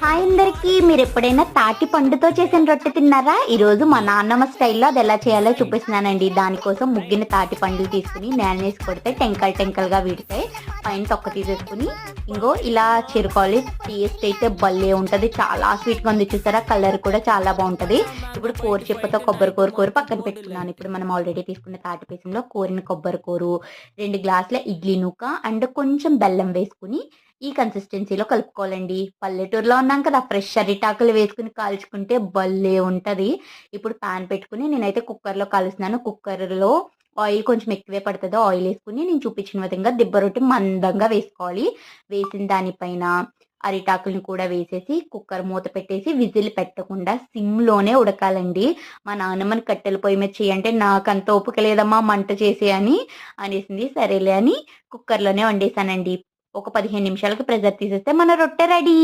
Hi అందరికి, మీరు ఎప్పుడైనా తాటి పండుతో చేసిన రొట్టె తిన్నారా? ఈరోజు మా నాన్నమ్మ స్టైల్లో అది ఎలా చేయాలో చూపిస్తున్నానండి. దానికోసం ముగ్గిన తాటి పండులు తీసుకుని నేనేసి కొడితే టెంకల్ టెంకల్గా వీడతాయి. పైన తొక్క తీసేసుకుని ఇంకో ఇలా చేరుకోవాలి. టేస్ట్ అయితే భలే ఉంటుంది, చాలా స్వీట్గా ఉంది. చూసారా, కలర్ కూడా చాలా బాగుంటుంది. ఇప్పుడు కూర చెప్పుతో కొబ్బరి కూర పక్కన పెట్టుకున్నాను. ఇప్పుడు మనం ఆల్రెడీ తీసుకున్న తాటి పీసంలో కోరిన కొబ్బరి కూర, 2 గ్లాసుల ఇడ్లీ నూక అండ్ కొంచెం బెల్లం వేసుకుని ఈ కన్సిస్టెన్సీలో కలుపుకోవాలండి. పల్లెటూరులో ఉన్నాం కదా, ఫ్రెష్ అరిటాకులు వేసుకుని కాల్చుకుంటే భలే ఉంటది. ఇప్పుడు పాన్ పెట్టుకుని నేనైతే కుక్కర్‌లో కాలుస్తున్నాను. కుక్కర్‌లో ఆయిల్ కొంచెం ఎక్కువే పడతది. ఆయిల్ ఏసుకొని నేను చూపించిన విధంగా దిబ్బ రొట్టె మందంగా వేసుకోవాలి. వేసిన దానిపైన అరిటాకుల్ని కూడా వేసేసి కుక్కర్ మూత పెట్టేసి విజిల్ పెట్టకుండా సిమ్‌లోనే ఉడకాలండి. మా నాన్నమ్మని కట్టెల పొయ్యి మీద చెయ్యంటే నాకంత ఓపిక లేదమ్మా మంట చేసేయి అనేసింది. సరేలే అని కుక్కర్‌లోనే వండేసానండి. ఒక 15 నిమిషాలకి ప్రెషర్ తీసేస్తే మన రొట్టె రెడీ.